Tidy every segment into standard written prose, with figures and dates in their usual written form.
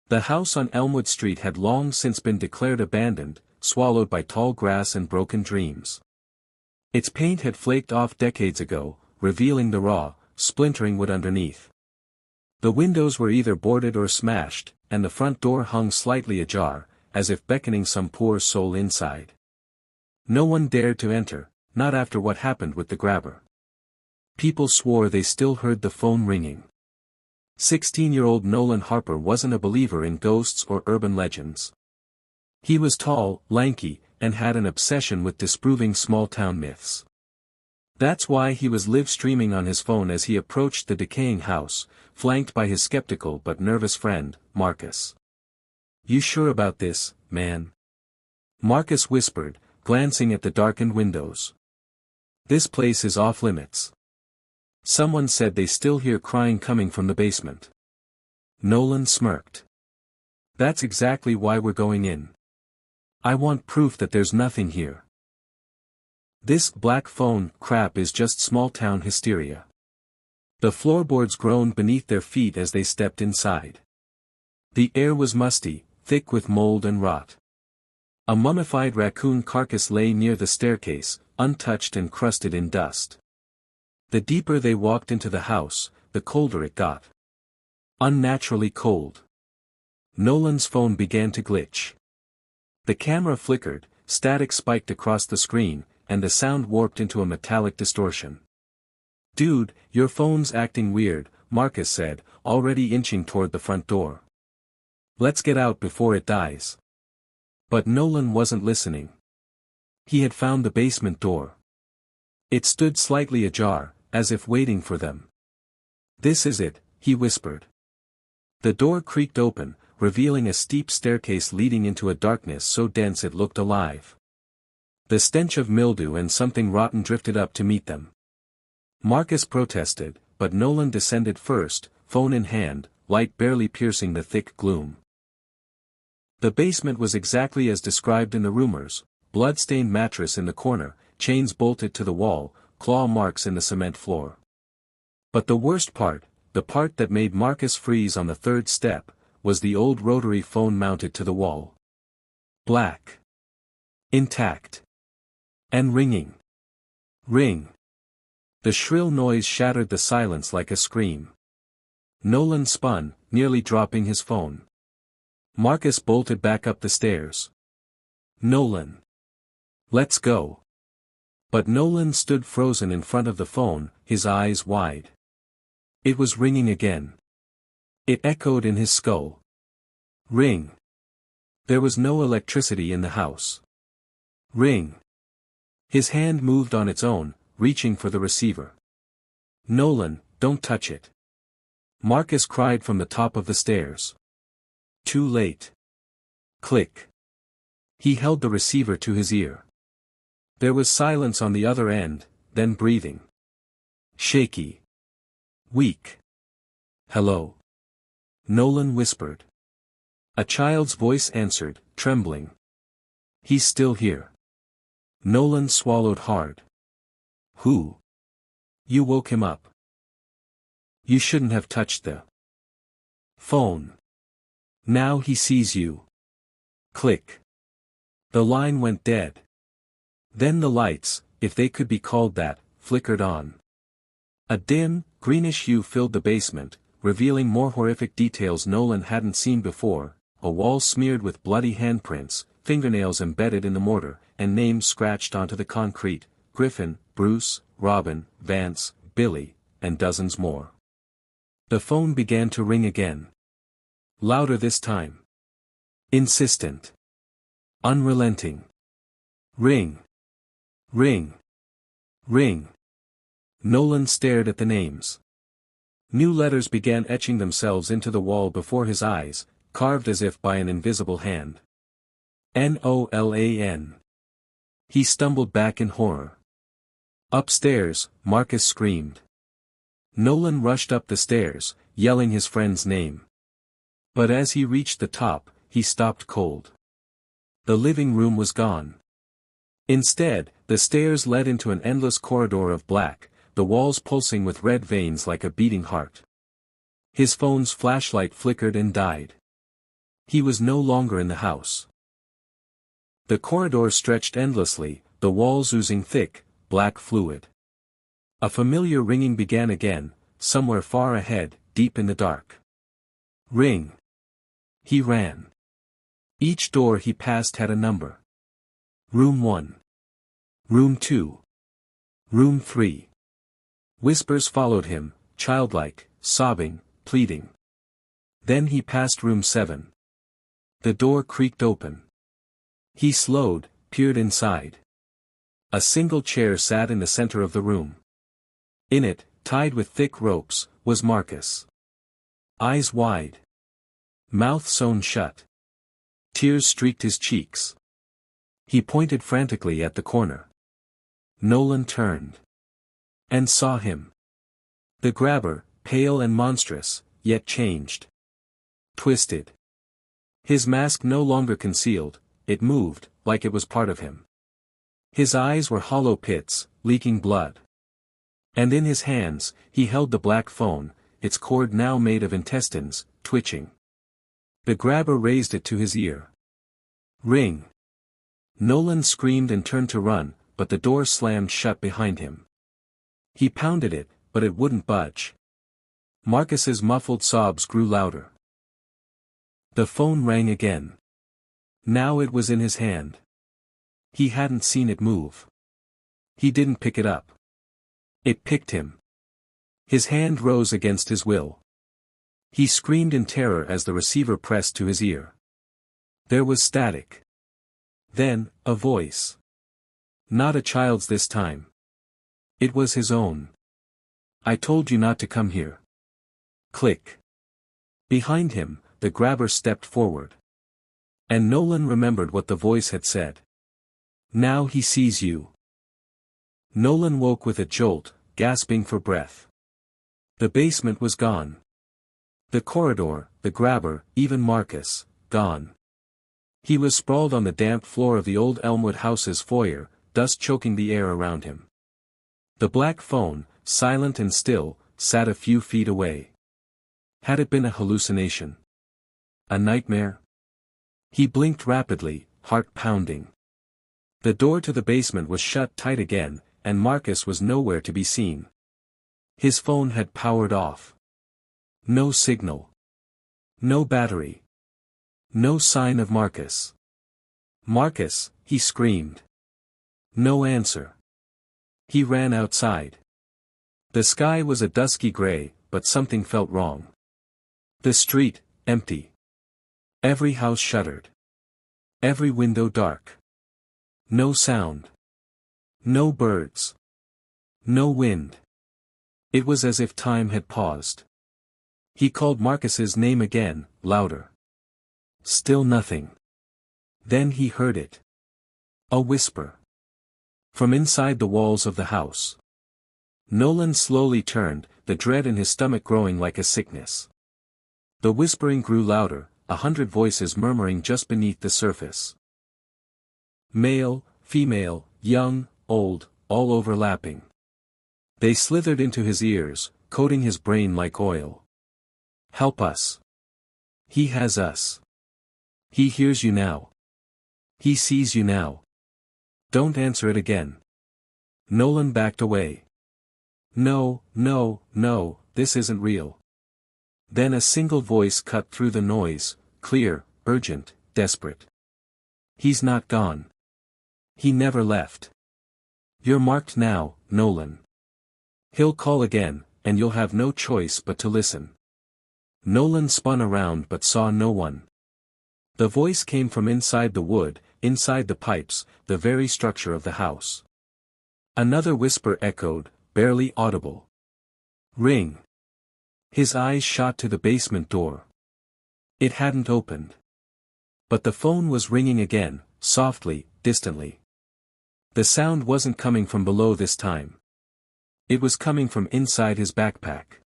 The house on Elmwood Street had long since been declared abandoned, swallowed by tall grass and broken dreams. Its paint had flaked off decades ago, revealing the raw, splintering wood underneath. The windows were either boarded or smashed, and the front door hung slightly ajar, as if beckoning some poor soul inside. No one dared to enter, not after what happened with the grabber. People swore they still heard the phone ringing. 16-year-old Nolan Harper wasn't a believer in ghosts or urban legends. He was tall, lanky, and had an obsession with disproving small-town myths. That's why he was live-streaming on his phone as he approached the decaying house, flanked by his skeptical but nervous friend, Marcus. "You sure about this, man?" Marcus whispered, glancing at the darkened windows. "This place is off-limits. Someone said they still hear crying coming from the basement." Nolan smirked. "That's exactly why we're going in. I want proof that there's nothing here. This black phone crap is just small-town hysteria." The floorboards groaned beneath their feet as they stepped inside. The air was musty, thick with mold and rot. A mummified raccoon carcass lay near the staircase, untouched and crusted in dust. The deeper they walked into the house, the colder it got. Unnaturally cold. Nolan's phone began to glitch. The camera flickered, static spiked across the screen, and the sound warped into a metallic distortion. "Dude, your phone's acting weird," Marcus said, already inching toward the front door. "Let's get out before it dies." But Nolan wasn't listening. He had found the basement door. It stood slightly ajar, as if waiting for them. "This is it," he whispered. The door creaked open, revealing a steep staircase leading into a darkness so dense it looked alive. The stench of mildew and something rotten drifted up to meet them. Marcus protested, but Nolan descended first, phone in hand, light barely piercing the thick gloom. The basement was exactly as described in the rumors: blood-stained mattress in the corner, chains bolted to the wall, claw marks in the cement floor. But the worst part, the part that made Marcus freeze on the third step, was the old rotary phone mounted to the wall. Black. Intact. And ringing. Ring. The shrill noise shattered the silence like a scream. Nolan spun, nearly dropping his phone. Marcus bolted back up the stairs. "Nolan. Let's go." But Nolan stood frozen in front of the phone, his eyes wide. It was ringing again. It echoed in his skull. Ring. There was no electricity in the house. Ring. His hand moved on its own, reaching for the receiver. "Nolan, don't touch it." Marcus cried from the top of the stairs. Too late. Click. He held the receiver to his ear. There was silence on the other end, then breathing. Shaky. Weak. "Hello?" Nolan whispered. A child's voice answered, trembling. "He's still here." Nolan swallowed hard. "Who?" "You woke him up. You shouldn't have touched the phone. Now he sees you." Click. The line went dead. Then the lights, if they could be called that, flickered on. A dim, greenish hue filled the basement, revealing more horrific details Nolan hadn't seen before: a wall smeared with bloody handprints, fingernails embedded in the mortar, and names scratched onto the concrete: Griffin, Bruce, Robin, Vance, Billy, and dozens more. The phone began to ring again. Louder this time. Insistent. Unrelenting. Ring. Ring. Ring. Nolan stared at the names. New letters began etching themselves into the wall before his eyes, carved as if by an invisible hand. Nolan. He stumbled back in horror. Upstairs, Marcus screamed. Nolan rushed up the stairs, yelling his friend's name. But as he reached the top, he stopped cold. The living room was gone. Instead, the stairs led into an endless corridor of black, the walls pulsing with red veins like a beating heart. His phone's flashlight flickered and died. He was no longer in the house. The corridor stretched endlessly, the walls oozing thick, black fluid. A familiar ringing began again, somewhere far ahead, deep in the dark. Ring. He ran. Each door he passed had a number. Room 1. Room 2. Room 3. Whispers followed him, childlike, sobbing, pleading. Then he passed room 7. The door creaked open. He slowed, peered inside. A single chair sat in the center of the room. In it, tied with thick ropes, was Marcus. Eyes wide. Mouth sewn shut. Tears streaked his cheeks. He pointed frantically at the corner. Nolan turned. And saw him. The grabber, pale and monstrous, yet changed. Twisted. His mask no longer concealed, it moved, like it was part of him. His eyes were hollow pits, leaking blood. And in his hands, he held the black phone, its cord now made of intestines, twitching. The grabber raised it to his ear. Ring. Nolan screamed and turned to run, but the door slammed shut behind him. He pounded it, but it wouldn't budge. Marcus's muffled sobs grew louder. The phone rang again. Now it was in his hand. He hadn't seen it move. He didn't pick it up. It picked him. His hand rose against his will. He screamed in terror as the receiver pressed to his ear. There was static. Then, a voice. Not a child's this time. It was his own. I told you not to come here. Click. Behind him, the grabber stepped forward. And Nolan remembered what the voice had said. Now he sees you. Nolan woke with a jolt, gasping for breath. The basement was gone. The corridor, the grabber, even Marcus, gone. He was sprawled on the damp floor of the old Elmwood house's foyer, dust choking the air around him. The black phone, silent and still, sat a few feet away. Had it been a hallucination? A nightmare? He blinked rapidly, heart pounding. The door to the basement was shut tight again, and Marcus was nowhere to be seen. His phone had powered off. No signal. No battery. No sign of Marcus. Marcus, he screamed. No answer. He ran outside. The sky was a dusky gray, but something felt wrong. The street, empty. Every house shuttered. Every window dark. No sound. No birds. No wind. It was as if time had paused. He called Marcus's name again, louder. Still nothing. Then he heard it. A whisper. From inside the walls of the house. Nolan slowly turned, the dread in his stomach growing like a sickness. The whispering grew louder, 100 voices murmuring just beneath the surface. Male, female, young, old, all overlapping. They slithered into his ears, coating his brain like oil. Help us. He has us. He hears you now. He sees you now. Don't answer it again. Nolan backed away. No, no, no, this isn't real. Then a single voice cut through the noise, clear, urgent, desperate. He's not gone. He never left. You're marked now, Nolan. He'll call again, and you'll have no choice but to listen. Nolan spun around but saw no one. The voice came from inside the wood, inside the pipes, the very structure of the house. Another whisper echoed, barely audible. Ring. His eyes shot to the basement door. It hadn't opened. But the phone was ringing again, softly, distantly. The sound wasn't coming from below this time. It was coming from inside his backpack.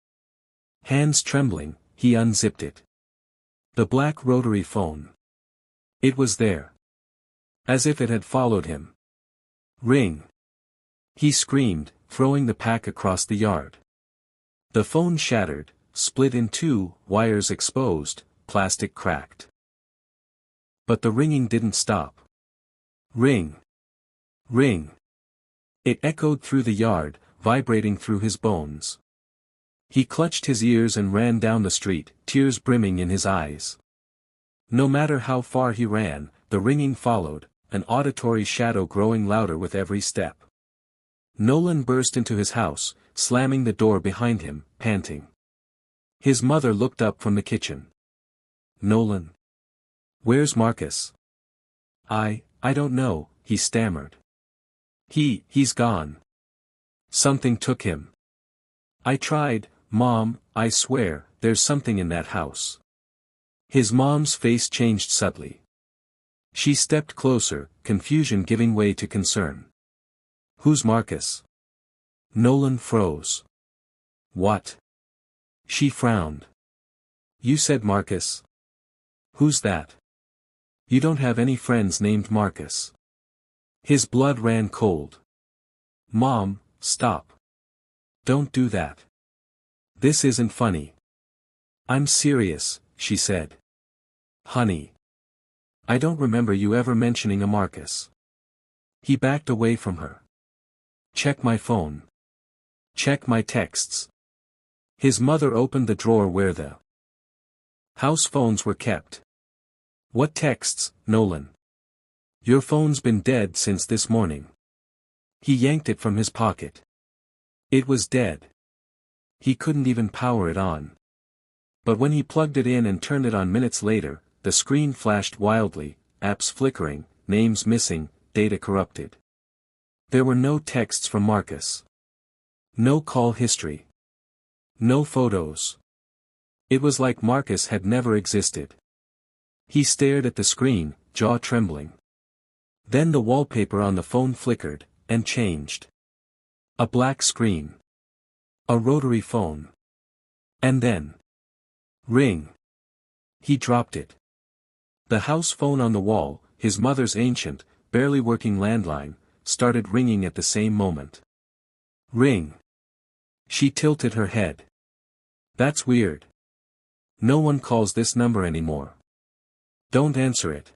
Hands trembling, he unzipped it. The black rotary phone. It was there. As if it had followed him. Ring. He screamed, throwing the pack across the yard. The phone shattered, split in two, wires exposed, plastic cracked. But the ringing didn't stop. Ring. Ring. It echoed through the yard, vibrating through his bones. He clutched his ears and ran down the street, tears brimming in his eyes. No matter how far he ran, the ringing followed, an auditory shadow growing louder with every step. Nolan burst into his house, slamming the door behind him, panting. His mother looked up from the kitchen. "Nolan. Where's Marcus?" I don't know," he stammered. He's gone. Something took him. "I tried, Mom, I swear, there's something in that house." His mom's face changed subtly. She stepped closer, confusion giving way to concern. "Who's Marcus?" Nolan froze. "What?" She frowned. "You said Marcus. Who's that? You don't have any friends named Marcus." His blood ran cold. "Mom, stop. Don't do that. This isn't funny." "I'm serious," she said. "Honey. I don't remember you ever mentioning a Marcus." He backed away from her. "Check my phone. Check my texts." His mother opened the drawer where the house phones were kept. "What texts, Nolan? Your phone's been dead since this morning." He yanked it from his pocket. It was dead. He couldn't even power it on. But when he plugged it in and turned it on minutes later, the screen flashed wildly, apps flickering, names missing, data corrupted. There were no texts from Marcus. No call history. No photos. It was like Marcus had never existed. He stared at the screen, jaw trembling. Then the wallpaper on the phone flickered, and changed. A black screen. A rotary phone. And then. Ring. He dropped it. The house phone on the wall, his mother's ancient, barely working landline, started ringing at the same moment. Ring. She tilted her head. "That's weird. No one calls this number anymore. Don't answer it."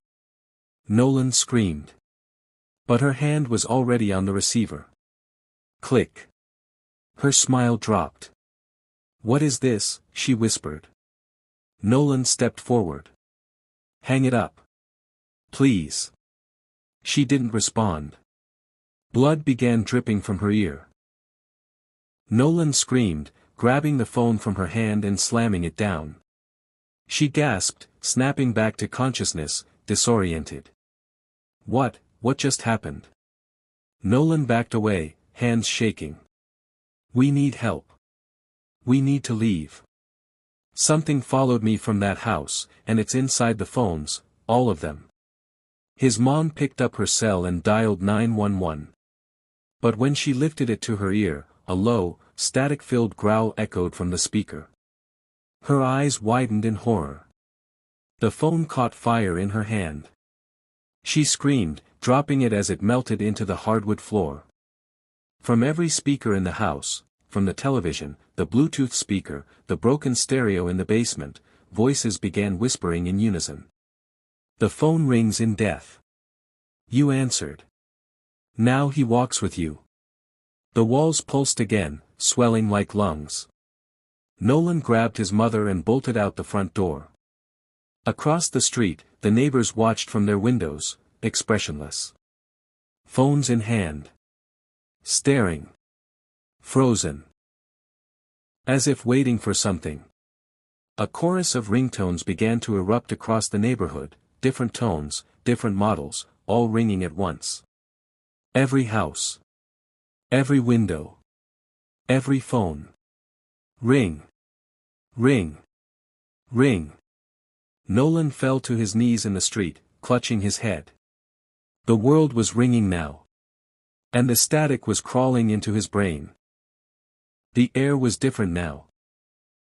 Nolan screamed. But her hand was already on the receiver. Click. Her smile dropped. "What is this?" she whispered. Nolan stepped forward. "Hang it up. Please." She didn't respond. Blood began dripping from her ear. Nolan screamed, grabbing the phone from her hand and slamming it down. She gasped, snapping back to consciousness, disoriented. What just happened?" Nolan backed away, hands shaking. "We need help. We need to leave. Something followed me from that house, and it's inside the phones, all of them." His mom picked up her cell and dialed 911. But when she lifted it to her ear, a low, static-filled growl echoed from the speaker. Her eyes widened in horror. The phone caught fire in her hand. She screamed, dropping it as it melted into the hardwood floor. From every speaker in the house, from the television, the Bluetooth speaker, the broken stereo in the basement, voices began whispering in unison. "The phone rings in death. You answered. Now he walks with you." The walls pulsed again, swelling like lungs. Nolan grabbed his mother and bolted out the front door. Across the street, the neighbors watched from their windows, expressionless. Phones in hand. Staring. Frozen. As if waiting for something. A chorus of ringtones began to erupt across the neighborhood, different tones, different models, all ringing at once. Every house. Every window. Every phone. Ring. Ring. Ring. Nolan fell to his knees in the street, clutching his head. The world was ringing now. And the static was crawling into his brain. The air was different now.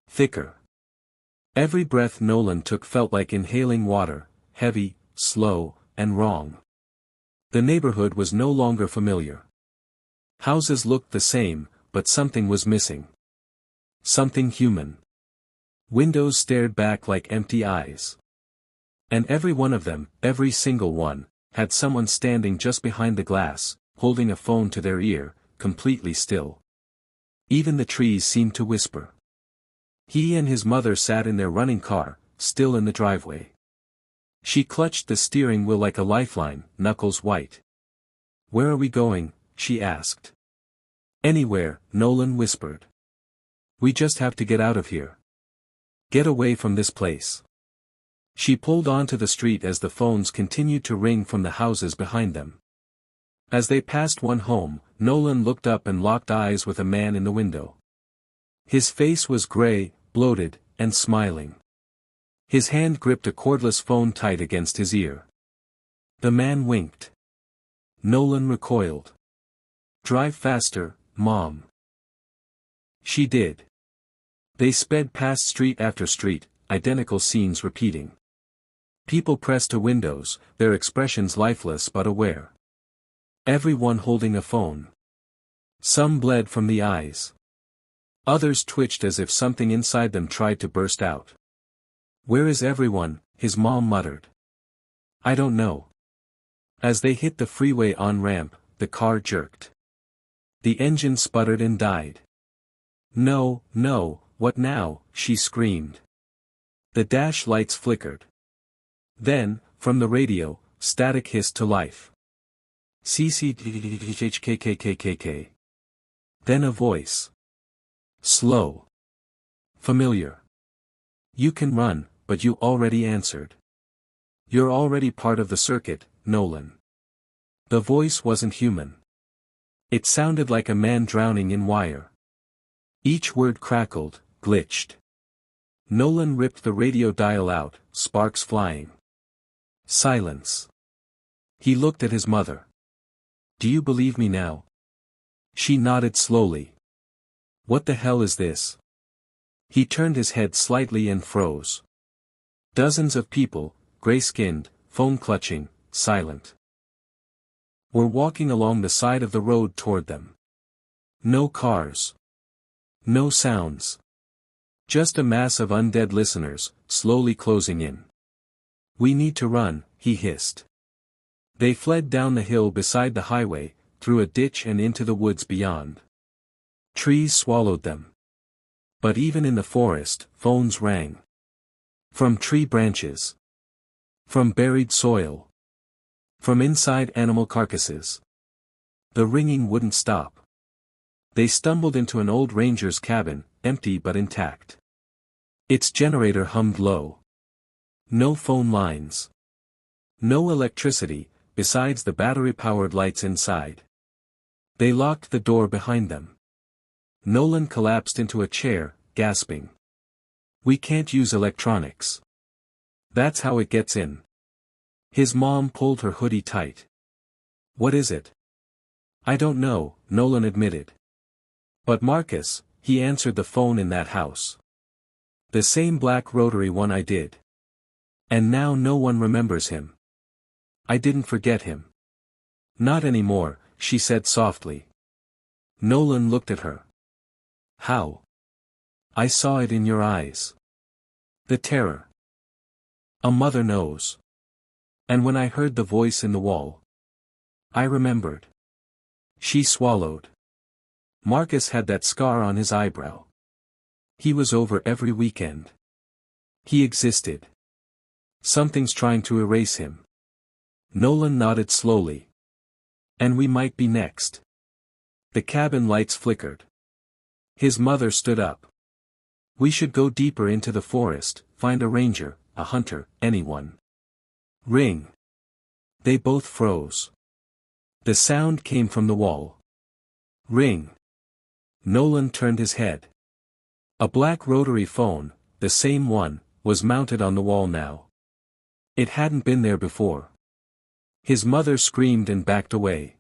Thicker. Every breath Nolan took felt like inhaling water, heavy, slow, and wrong. The neighborhood was no longer familiar. Houses looked the same, but something was missing. Something human. Windows stared back like empty eyes. And every one of them, every single one, had someone standing just behind the glass, holding a phone to their ear, completely still. Even the trees seemed to whisper. He and his mother sat in their running car, still in the driveway. She clutched the steering wheel like a lifeline, knuckles white. "Where are we going?" she asked. "Anywhere," Nolan whispered. "We just have to get out of here. Get away from this place." She pulled onto the street as the phones continued to ring from the houses behind them. As they passed one home, Nolan looked up and locked eyes with a man in the window. His face was gray, bloated, and smiling. His hand gripped a cordless phone tight against his ear. The man winked. Nolan recoiled. "Drive faster, Mom." She did. They sped past street after street, identical scenes repeating. People pressed to windows, their expressions lifeless but aware. Everyone holding a phone. Some bled from the eyes. Others twitched as if something inside them tried to burst out. "Where is everyone?" his mom muttered. "I don't know." As they hit the freeway on-ramp, the car jerked. The engine sputtered and died. "No, no, what now?" she screamed. The dash lights flickered. Then, from the radio, static hissed to life. CCHKKKKK. Then a voice. Slow. Familiar. "You can run, but you already answered. You're already part of the circuit, Nolan." The voice wasn't human. It sounded like a man drowning in wire. Each word crackled, glitched. Nolan ripped the radio dial out, sparks flying. Silence. He looked at his mother. "Do you believe me now?" She nodded slowly. "What the hell is this?" He turned his head slightly and froze. Dozens of people, gray-skinned, phone-clutching, silent, were walking along the side of the road toward them. No cars. No sounds. Just a mass of undead listeners, slowly closing in. "We need to run," he hissed. They fled down the hill beside the highway, through a ditch and into the woods beyond. Trees swallowed them. But even in the forest, phones rang. From tree branches. From buried soil. From inside animal carcasses. The ringing wouldn't stop. They stumbled into an old ranger's cabin, empty but intact. Its generator hummed low. No phone lines. No electricity, besides the battery-powered lights inside. They locked the door behind them. Nolan collapsed into a chair, gasping. "We can't use electronics. That's how it gets in." His mom pulled her hoodie tight. "What is it?" "I don't know," Nolan admitted. "But Marcus, he answered the phone in that house. The same black rotary one I did. And now no one remembers him." "I didn't forget him." "Not anymore," she said softly. Nolan looked at her. "How?" "I saw it in your eyes. The terror. A mother knows. And when I heard the voice in the wall, I remembered." She swallowed. Marcus had that scar on his eyebrow. He was over every weekend. He existed. Something's trying to erase him. Nolan nodded slowly. "And we might be next." The cabin lights flickered. His mother stood up. "We should go deeper into the forest, find a ranger, a hunter, anyone." "Ring." They both froze. The sound came from the wall. "Ring." Nolan turned his head. A black rotary phone, the same one, was mounted on the wall now. It hadn't been there before. His mother screamed and backed away.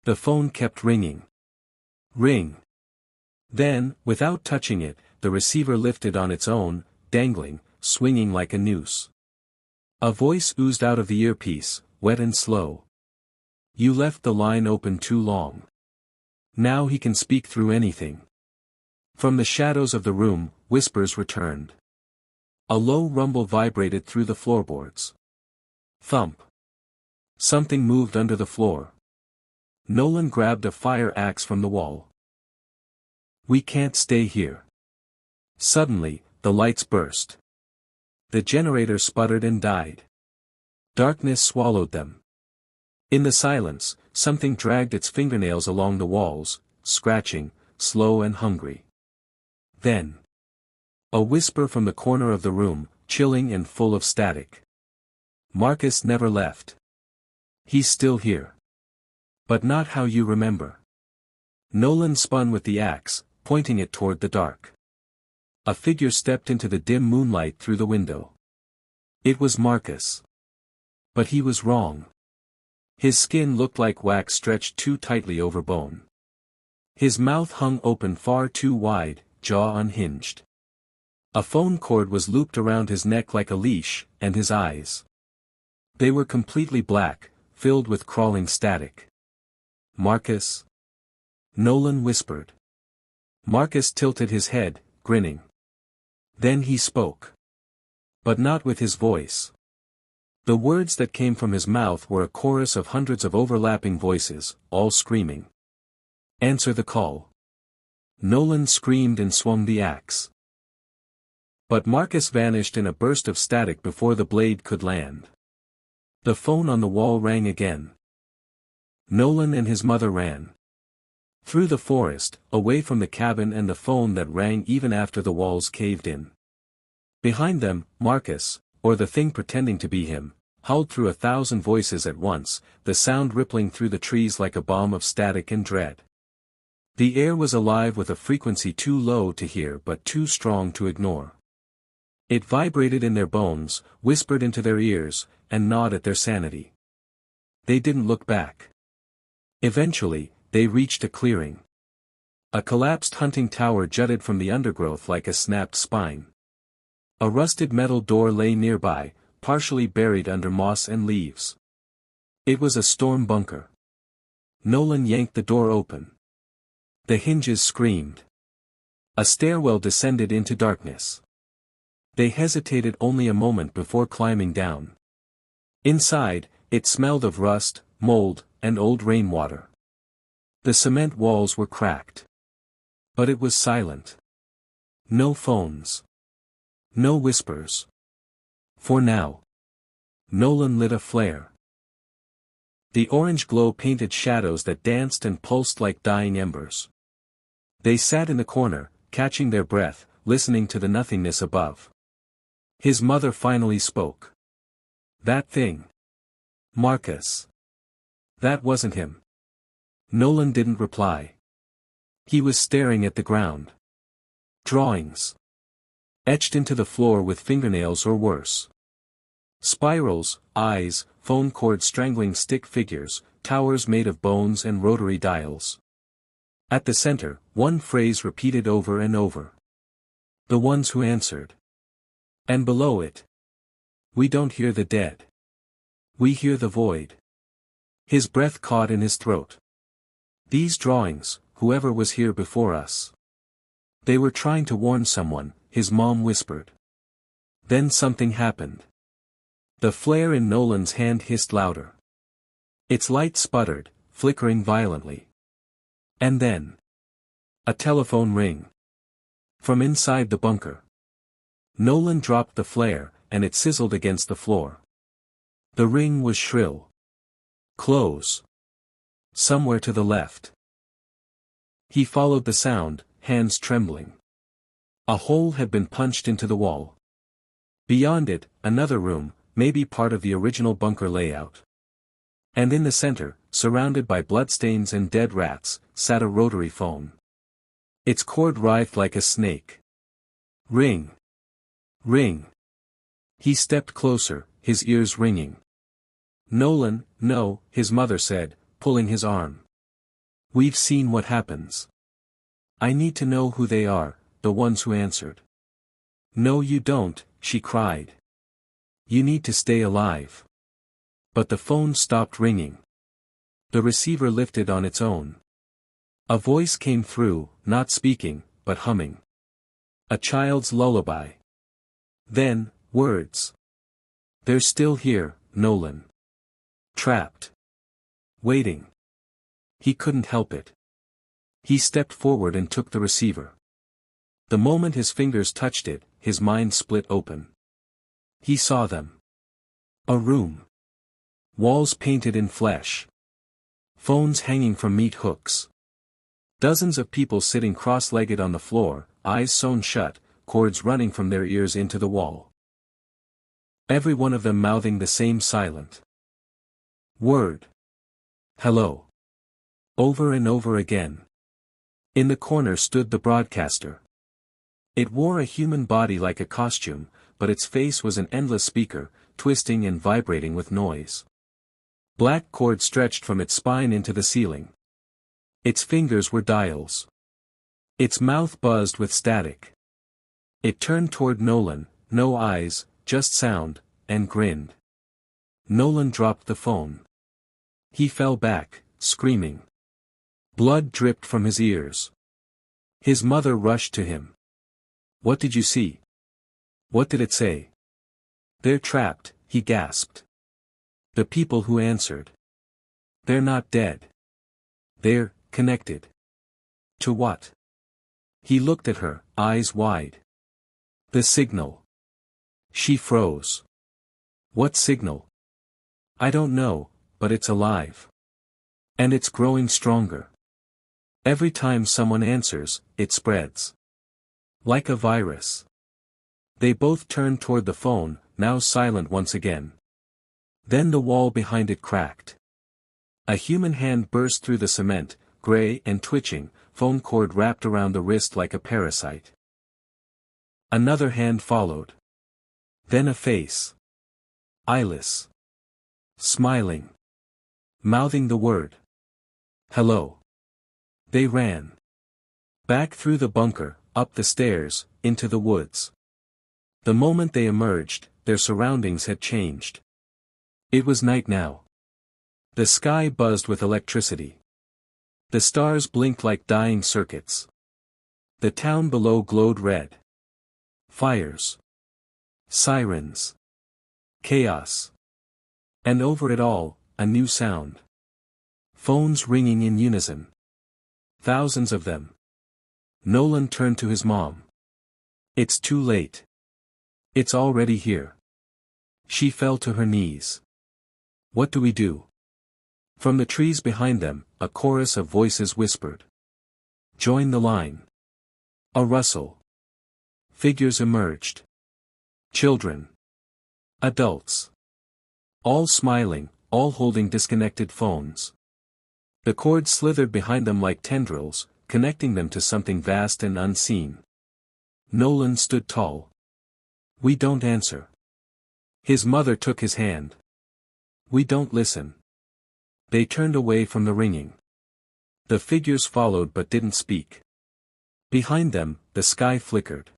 The phone kept ringing. Ring. Then, without touching it, the receiver lifted on its own, dangling, swinging like a noose. A voice oozed out of the earpiece, wet and slow. "You left the line open too long. Now he can speak through anything." From the shadows of the room, whispers returned. A low rumble vibrated through the floorboards. Thump. Something moved under the floor. Nolan grabbed a fire axe from the wall. We can't stay here. Suddenly, the lights burst. The generator sputtered and died. Darkness swallowed them. In the silence, something dragged its fingernails along the walls, scratching, slow and hungry. Then, a whisper from the corner of the room, chilling and full of static. Marcus never left. He's still here. But not how you remember. Nolan spun with the axe, pointing it toward the dark. A figure stepped into the dim moonlight through the window. It was Marcus. But he was wrong. His skin looked like wax stretched too tightly over bone. His mouth hung open far too wide, jaw unhinged. A phone cord was looped around his neck like a leash, and his eyes. They were completely black, filled with crawling static. Marcus? Nolan whispered. Marcus tilted his head, grinning. Then he spoke. But not with his voice. The words that came from his mouth were a chorus of hundreds of overlapping voices, all screaming. Answer the call. Nolan screamed and swung the axe. But Marcus vanished in a burst of static before the blade could land. The phone on the wall rang again. Nolan and his mother ran. Through the forest, away from the cabin and the phone that rang even after the walls caved in. Behind them, Marcus, or the thing pretending to be him, howled through 1,000 voices at once, the sound rippling through the trees like a bomb of static and dread. The air was alive with a frequency too low to hear but too strong to ignore. It vibrated in their bones, whispered into their ears, and gnawed at their sanity. They didn't look back. Eventually, they reached a clearing. A collapsed hunting tower jutted from the undergrowth like a snapped spine. A rusted metal door lay nearby, partially buried under moss and leaves. It was a storm bunker. Nolan yanked the door open. The hinges screamed. A stairwell descended into darkness. They hesitated only a moment before climbing down. Inside, it smelled of rust, mold, and old rainwater. The cement walls were cracked. But it was silent. No phones. No whispers. For now. Nolan lit a flare. The orange glow painted shadows that danced and pulsed like dying embers. They sat in the corner, catching their breath, listening to the nothingness above. His mother finally spoke. That thing. Marcus. That wasn't him. Nolan didn't reply. He was staring at the ground. Drawings. Etched into the floor with fingernails or worse. Spirals, eyes, phone cord strangling stick figures, towers made of bones and rotary dials. At the center, one phrase repeated over and over. The ones who answered. And below it. We don't hear the dead. We hear the void. His breath caught in his throat. These drawings, whoever was here before us. They were trying to warn someone, his mom whispered. Then something happened. The flare in Nolan's hand hissed louder. Its light sputtered, flickering violently. And then. A telephone ring. From inside the bunker. Nolan dropped the flare, and it sizzled against the floor. The ring was shrill. Close. Somewhere to the left. He followed the sound, hands trembling. A hole had been punched into the wall. Beyond it, another room, maybe part of the original bunker layout. And in the center, surrounded by bloodstains and dead rats, sat a rotary phone. Its cord writhed like a snake. Ring. Ring. He stepped closer, his ears ringing. Nolan, no, his mother said, pulling his arm. We've seen what happens. I need to know who they are, the ones who answered. No you don't, she cried. You need to stay alive. But the phone stopped ringing. The receiver lifted on its own. A voice came through, not speaking, but humming. A child's lullaby. Then, words. "They're still here, Nolan. Trapped. Waiting." He couldn't help it. He stepped forward and took the receiver. The moment his fingers touched it, his mind split open. He saw them. A room. Walls painted in flesh. Phones hanging from meat hooks. Dozens of people sitting cross-legged on the floor, eyes sewn shut, cords running from their ears into the wall. Every one of them mouthing the same silent word. "Hello." Over and over again. In the corner stood the broadcaster. It wore a human body like a costume, but its face was an endless speaker, twisting and vibrating with noise. Black cord stretched from its spine into the ceiling. Its fingers were dials. Its mouth buzzed with static. It turned toward Nolan, no eyes, just sound, and grinned. Nolan dropped the phone. He fell back, screaming. Blood dripped from his ears. His mother rushed to him. "What did you see? What did it say?" "They're trapped," he gasped. The people who answered. "They're not dead. They're connected." To what? He looked at her, eyes wide. "The signal." She froze. "What signal?" "I don't know, but it's alive. And it's growing stronger. Every time someone answers, it spreads. Like a virus." They both turned toward the phone, now silent once again. Then the wall behind it cracked. A human hand burst through the cement, gray and twitching, phone cord wrapped around the wrist like a parasite. Another hand followed. Then a face. Eyeless. Smiling. Mouthing the word. "Hello." They ran. Back through the bunker, up the stairs, into the woods. The moment they emerged, their surroundings had changed. It was night now. The sky buzzed with electricity. The stars blinked like dying circuits. The town below glowed red. Fires. Sirens. Chaos. And over it all, a new sound. Phones ringing in unison. Thousands of them. Nolan turned to his mom. "It's too late. It's already here." She fell to her knees. "What do we do?" From the trees behind them, a chorus of voices whispered. "Join the line." A rustle. Figures emerged. Children. Adults. All smiling, all holding disconnected phones. The cord slithered behind them like tendrils, connecting them to something vast and unseen. Nolan stood tall. "We don't answer." His mother took his hand. "We don't listen." They turned away from the ringing. The figures followed but didn't speak. Behind them, the sky flickered.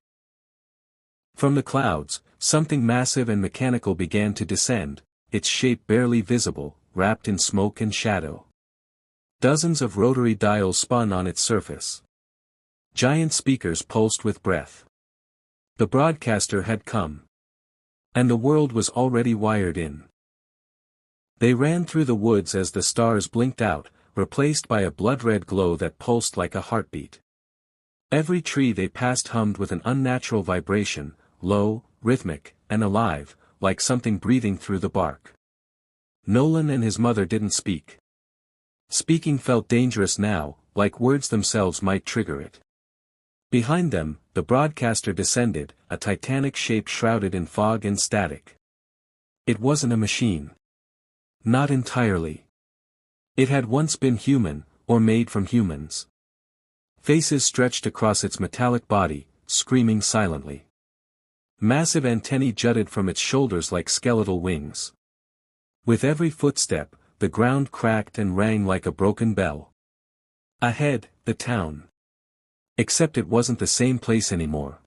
From the clouds, something massive and mechanical began to descend, its shape barely visible, wrapped in smoke and shadow. Dozens of rotary dials spun on its surface. Giant speakers pulsed with breath. The broadcaster had come. And the world was already wired in. They ran through the woods as the stars blinked out, replaced by a blood-red glow that pulsed like a heartbeat. Every tree they passed hummed with an unnatural vibration, low, rhythmic, and alive, like something breathing through the bark. Nolan and his mother didn't speak. Speaking felt dangerous now, like words themselves might trigger it. Behind them, the broadcaster descended, a titanic shape shrouded in fog and static. It wasn't a machine. Not entirely. It had once been human, or made from humans. Faces stretched across its metallic body, screaming silently. Massive antennae jutted from its shoulders like skeletal wings. With every footstep, the ground cracked and rang like a broken bell. Ahead, the town. Except it wasn't the same place anymore.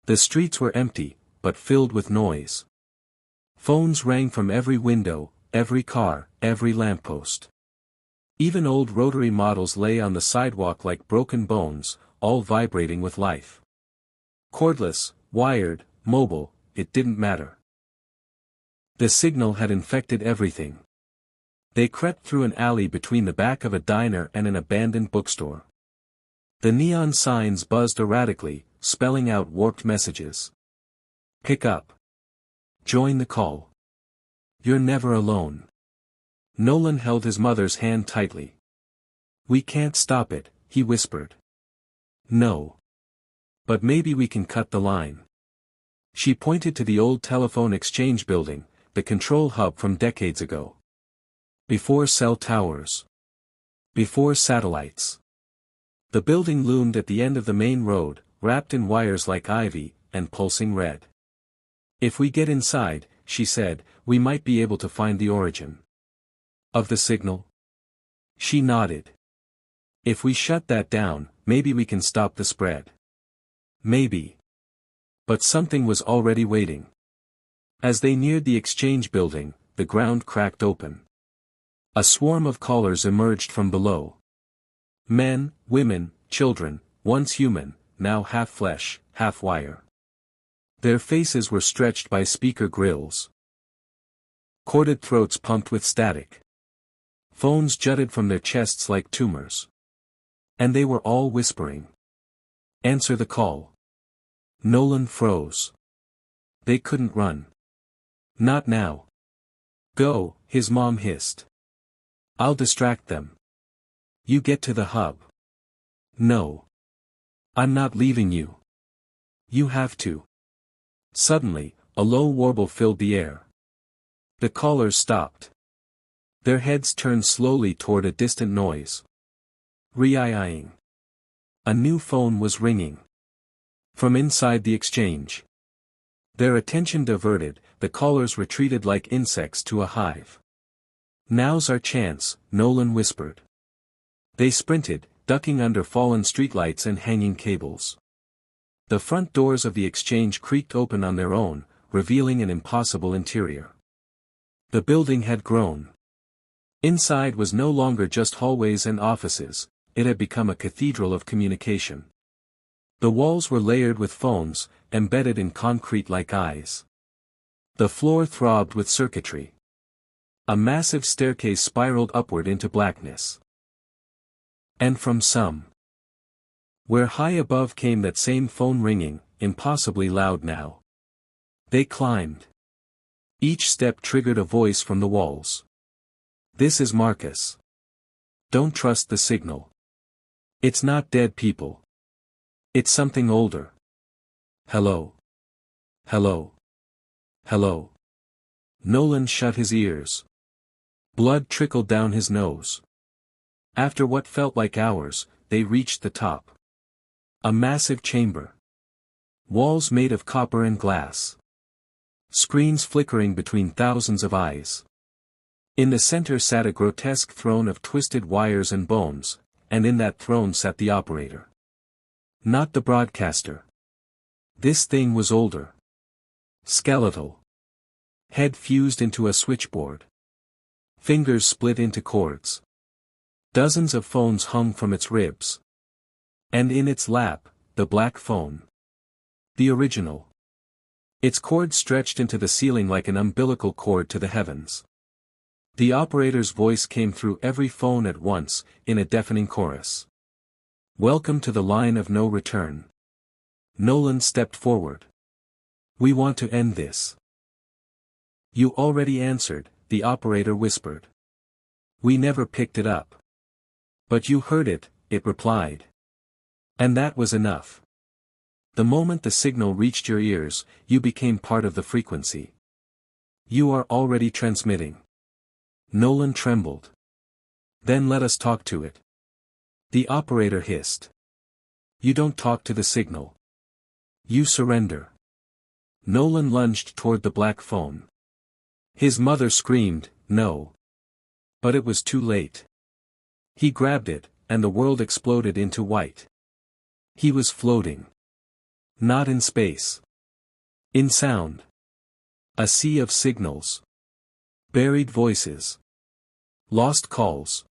The streets were empty, but filled with noise. Phones rang from every window, every car, every lamppost. Even old rotary models lay on the sidewalk like broken bones, all vibrating with life. Cordless, wired, mobile, it didn't matter. The signal had infected everything. They crept through an alley between the back of a diner and an abandoned bookstore. The neon signs buzzed erratically, spelling out warped messages. Pick up. Join the call. You're never alone. Nolan held his mother's hand tightly. We can't stop it, he whispered. No. But maybe we can cut the line. She pointed to the old telephone exchange building, the control hub from decades ago. Before cell towers. Before satellites. The building loomed at the end of the main road, wrapped in wires like ivy, and pulsing red. If we get inside, she said, we might be able to find the origin of the signal. She nodded. If we shut that down, maybe we can stop the spread. Maybe. But something was already waiting. As they neared the exchange building, the ground cracked open. A swarm of callers emerged from below. Men, women, children, once human, now half flesh, half wire. Their faces were stretched by speaker grills. Corded throats pumped with static. Phones jutted from their chests like tumors. And they were all whispering. Answer the call. Nolan froze. They couldn't run. Not now. Go, his mom hissed. I'll distract them. You get to the hub. No. I'm not leaving you. You have to. Suddenly, a low warble filled the air. The callers stopped. Their heads turned slowly toward a distant noise. Re-eyeing. A new phone was ringing. From inside the exchange. Their attention diverted, the callers retreated like insects to a hive. Now's our chance, Nolan whispered. They sprinted, ducking under fallen streetlights and hanging cables. The front doors of the exchange creaked open on their own, revealing an impossible interior. The building had grown. Inside was no longer just hallways and offices, it had become a cathedral of communication. The walls were layered with phones, embedded in concrete like eyes. The floor throbbed with circuitry. A massive staircase spiraled upward into blackness. And from some. Where high above came that same phone ringing, impossibly loud now. They climbed. Each step triggered a voice from the walls. This is Marcus. Don't trust the signal. It's not dead people. It's something older. Hello. Hello. Hello. Nolan shut his ears. Blood trickled down his nose. After what felt like hours, they reached the top. A massive chamber. Walls made of copper and glass. Screens flickering between thousands of eyes. In the center sat a grotesque throne of twisted wires and bones, and in that throne sat the operator. Not the broadcaster. This thing was older. Skeletal. Head fused into a switchboard. Fingers split into cords. Dozens of phones hung from its ribs. And in its lap, the black phone. The original. Its cord stretched into the ceiling like an umbilical cord to the heavens. The operator's voice came through every phone at once, in a deafening chorus. Welcome to the line of no return. Nolan stepped forward. We want to end this. You already answered, the operator whispered. We never picked it up. But you heard it, it replied. And that was enough. The moment the signal reached your ears, you became part of the frequency. You are already transmitting. Nolan trembled. Then let us talk to it. The operator hissed. You don't talk to the signal. You surrender. Nolan lunged toward the black phone. His mother screamed, no. But it was too late. He grabbed it, and the world exploded into white. He was floating. Not in space. In sound. A sea of signals. Buried voices. Lost calls.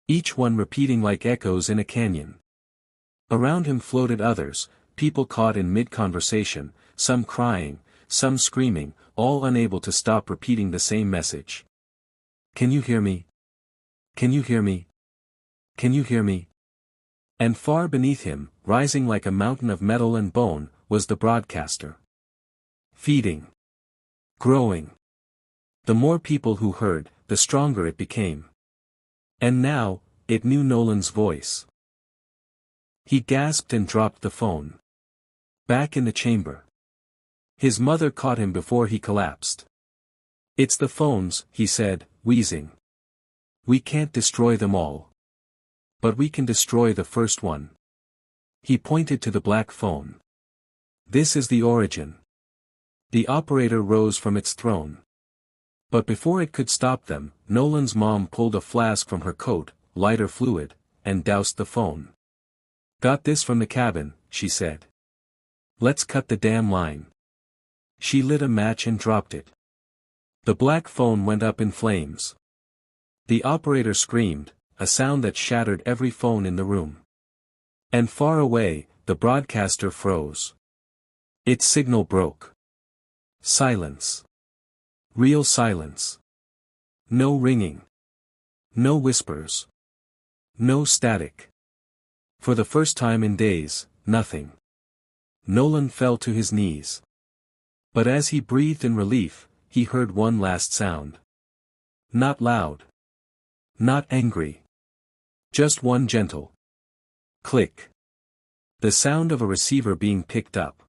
Each one repeating like echoes in a canyon. Around him floated others, people caught in mid-conversation, some crying, some screaming, all unable to stop repeating the same message. "Can you hear me? Can you hear me? Can you hear me?" And far beneath him, rising like a mountain of metal and bone, was the broadcaster. Feeding. Growing. The more people who heard, the stronger it became. And now, it knew Nolan's voice. He gasped and dropped the phone. Back in the chamber. His mother caught him before he collapsed. "It's the phones," he said, wheezing. "We can't destroy them all. But we can destroy the first one." He pointed to the black phone. "This is the origin." The operator rose from its throne. But before it could stop them, Nolan's mom pulled a flask from her coat, lighter fluid, and doused the phone. "Got this from the cabin," she said. "Let's cut the damn line." She lit a match and dropped it. The black phone went up in flames. The operator screamed, a sound that shattered every phone in the room. And far away, the broadcaster froze. Its signal broke. Silence. Real silence. No ringing. No whispers. No static. For the first time in days, nothing. Nolan fell to his knees. But as he breathed in relief, he heard one last sound. Not loud. Not angry. Just one gentle click. The sound of a receiver being picked up.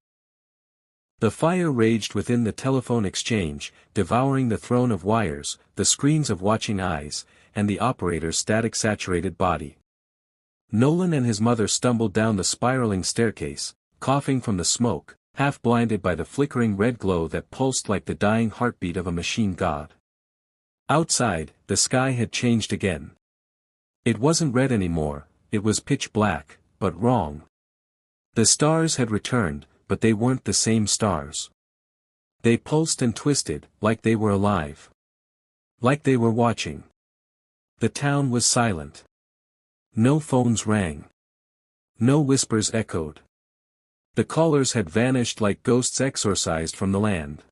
The fire raged within the telephone exchange, devouring the throne of wires, the screens of watching eyes, and the operator's static-saturated body. Nolan and his mother stumbled down the spiraling staircase, coughing from the smoke, half blinded by the flickering red glow that pulsed like the dying heartbeat of a machine god. Outside, the sky had changed again. It wasn't red anymore, it was pitch black, but wrong. The stars had returned, but they weren't the same stars. They pulsed and twisted, like they were alive. Like they were watching. The town was silent. No phones rang. No whispers echoed. The callers had vanished like ghosts exorcised from the land.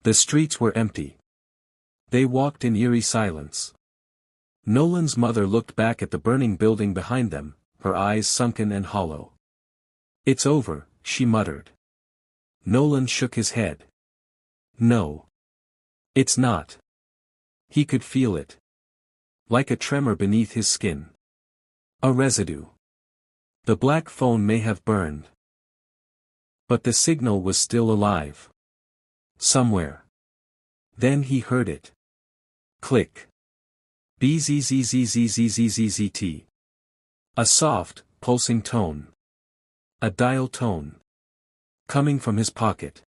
The streets were empty. They walked in eerie silence. Nolan's mother looked back at the burning building behind them, her eyes sunken and hollow. "It's over," she muttered. Nolan shook his head. "No. It's not." He could feel it. Like a tremor beneath his skin. A residue. The black phone may have burned. But the signal was still alive. Somewhere. Then he heard it. Click. Bzzzzzzzzzzzt. A soft, pulsing tone. A dial tone. Coming from his pocket.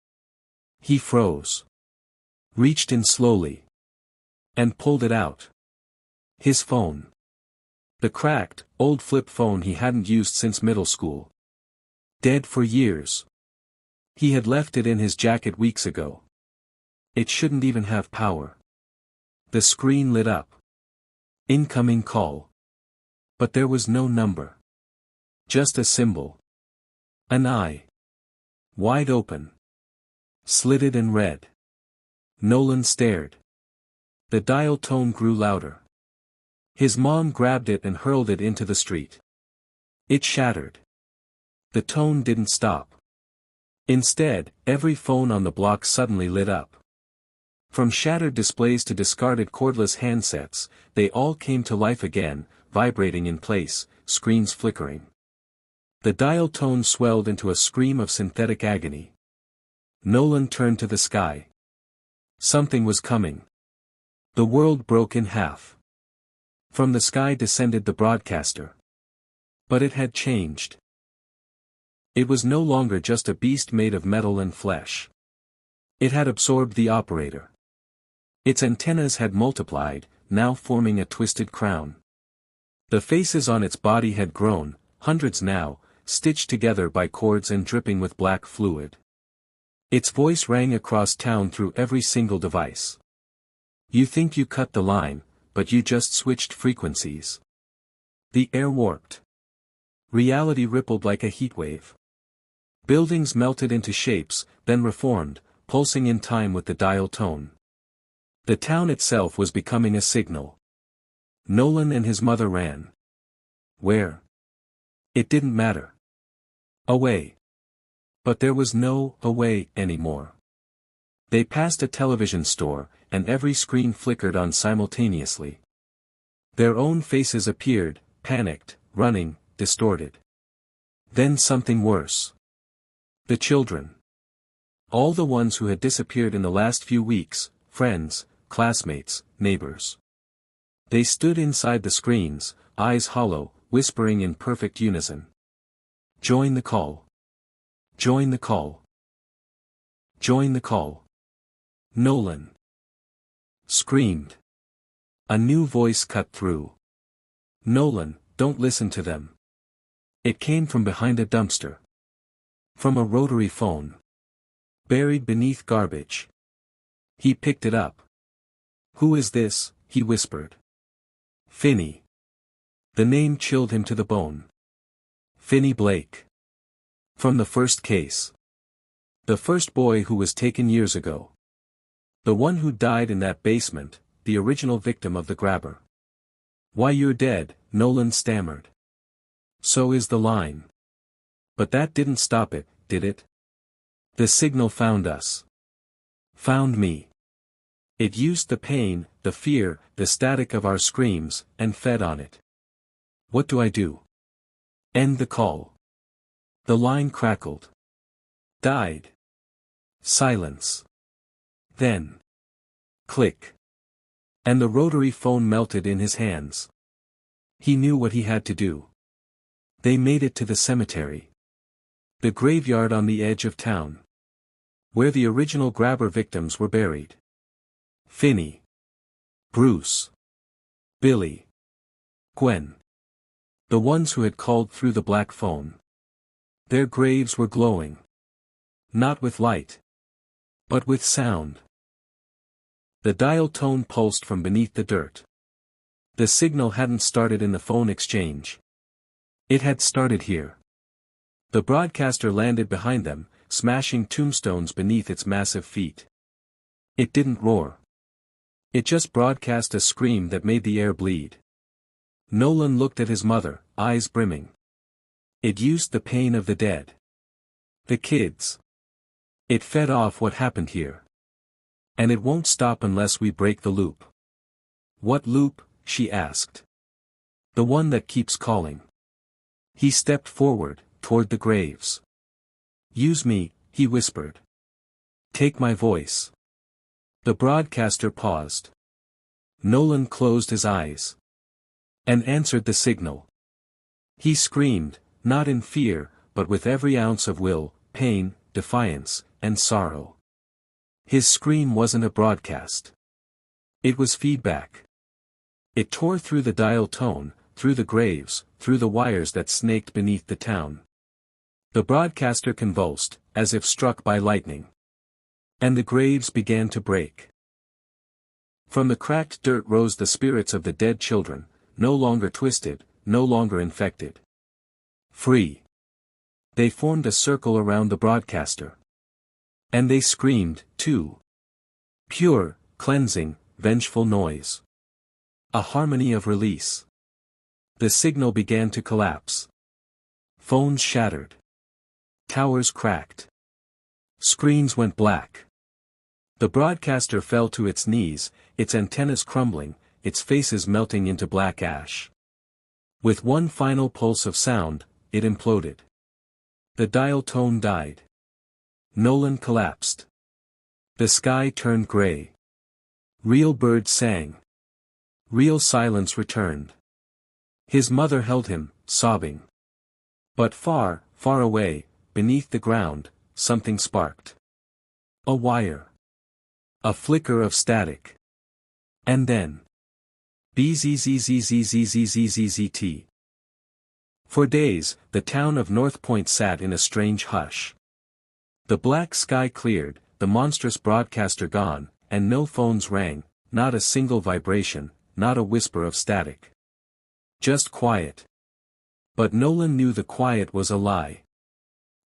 He froze. Reached in slowly. And pulled it out. His phone. The cracked, old flip phone he hadn't used since middle school. Dead for years. He had left it in his jacket weeks ago. It shouldn't even have power. The screen lit up. Incoming call. But there was no number. Just a symbol. An eye. Wide open. Slitted and red. Nolan stared. The dial tone grew louder. His mom grabbed it and hurled it into the street. It shattered. The tone didn't stop. Instead, every phone on the block suddenly lit up. From shattered displays to discarded cordless handsets, they all came to life again, vibrating in place, screens flickering. The dial tone swelled into a scream of synthetic agony. Nolan turned to the sky. Something was coming. The world broke in half. From the sky descended the broadcaster. But it had changed. It was no longer just a beast made of metal and flesh. It had absorbed the operator. Its antennas had multiplied, now forming a twisted crown. The faces on its body had grown, hundreds now, stitched together by cords and dripping with black fluid. Its voice rang across town through every single device. "You think you cut the line, but you just switched frequencies." The air warped. Reality rippled like a heatwave. Buildings melted into shapes, then reformed, pulsing in time with the dial tone. The town itself was becoming a signal. Nolan and his mother ran. Where? It didn't matter. Away. But there was no away anymore. They passed a television store, and every screen flickered on simultaneously. Their own faces appeared, panicked, running, distorted. Then something worse. The children. All the ones who had disappeared in the last few weeks, friends, classmates, neighbors. They stood inside the screens, eyes hollow, whispering in perfect unison. Join the call. Join the call. Join the call. Nolan screamed. A new voice cut through. Nolan, don't listen to them. It came from behind a dumpster. From a rotary phone. Buried beneath garbage. He picked it up. Who is this? He whispered. Finney. The name chilled him to the bone. Finney Blake. From the first case. The first boy who was taken years ago. The one who died in that basement, the original victim of the grabber. Why, you're dead, Nolan stammered. So is the line. But that didn't stop it, did it? The signal found us. Found me. It used the pain, the fear, the static of our screams, and fed on it. What do I do? End the call. The line crackled. Died. Silence. Then. Click. And the rotary phone melted in his hands. He knew what he had to do. They made it to the cemetery. The graveyard on the edge of town. Where the original grabber victims were buried. Finney. Bruce. Billy. Gwen. The ones who had called through the black phone. Their graves were glowing. Not with light. But with sound. The dial tone pulsed from beneath the dirt. The signal hadn't started in the phone exchange. It had started here. The broadcaster landed behind them, smashing tombstones beneath its massive feet. It didn't roar. It just broadcast a scream that made the air bleed. Nolan looked at his mother, eyes brimming. It used the pain of the dead. The kids. It fed off what happened here. And it won't stop unless we break the loop. What loop? She asked. The one that keeps calling. He stepped forward, toward the graves. Use me, he whispered. Take my voice. The broadcaster paused. Nolan closed his eyes. And answered the signal. He screamed, not in fear, but with every ounce of will, pain, defiance, and sorrow. His scream wasn't a broadcast. It was feedback. It tore through the dial tone, through the graves, through the wires that snaked beneath the town. The broadcaster convulsed, as if struck by lightning. And the graves began to break. From the cracked dirt rose the spirits of the dead children, no longer twisted, no longer infected. Free. They formed a circle around the broadcaster. And they screamed, too. Pure, cleansing, vengeful noise. A harmony of release. The signal began to collapse. Phones shattered. Towers cracked. Screens went black. The broadcaster fell to its knees, its antennas crumbling, its faces melting into black ash. With one final pulse of sound, it imploded. The dial tone died. Nolan collapsed. The sky turned gray. Real birds sang. Real silence returned. His mother held him, sobbing. But far, far away, beneath the ground, something sparked. A wire. A flicker of static. And then. Bzzzzzzzzzzzzzt. For days, the town of North Point sat in a strange hush. The black sky cleared, the monstrous broadcaster gone, and no phones rang, not a single vibration, not a whisper of static. Just quiet. But Nolan knew the quiet was a lie.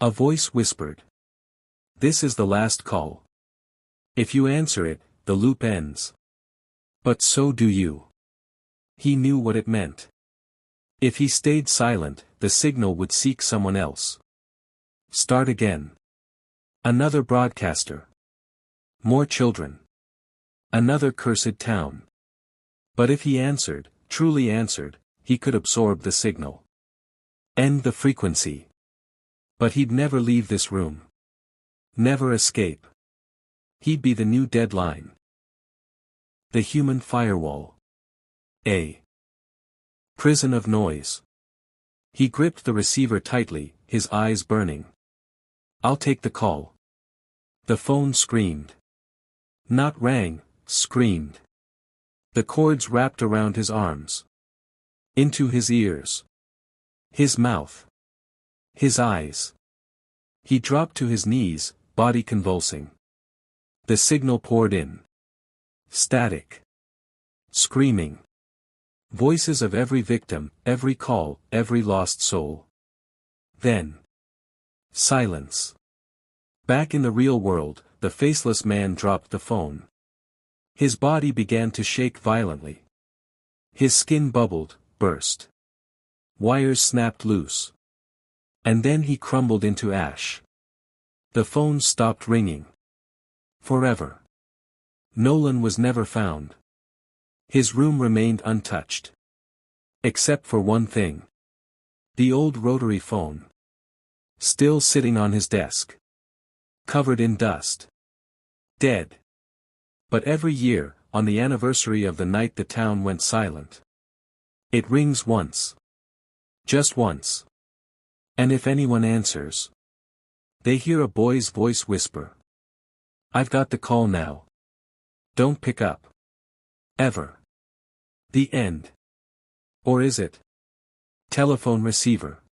A voice whispered. This is the last call. If you answer it, the loop ends. But so do you. He knew what it meant. If he stayed silent, the signal would seek someone else. Start again. Another broadcaster. More children. Another cursed town. But if he answered, truly answered, he could absorb the signal. End the frequency. But he'd never leave this room. Never escape. He'd be the new deadline. The human firewall. A prison of noise. He gripped the receiver tightly, his eyes burning. I'll take the call. The phone screamed. Not rang, screamed. The cords wrapped around his arms. Into his ears. His mouth. His eyes. He dropped to his knees, body convulsing. The signal poured in. Static. Screaming. Voices of every victim, every call, every lost soul. Then. Silence. Back in the real world, the faceless man dropped the phone. His body began to shake violently. His skin bubbled, burst. Wires snapped loose. And then he crumbled into ash. The phone stopped ringing. Forever. Nolan was never found. His room remained untouched. Except for one thing. The old rotary phone. Still sitting on his desk. Covered in dust. Dead. But every year, on the anniversary of the night the town went silent. It rings once. Just once. And if anyone answers, they hear a boy's voice whisper. I've got the call now. Don't pick up. Ever. The end. Or is it? Telephone receiver.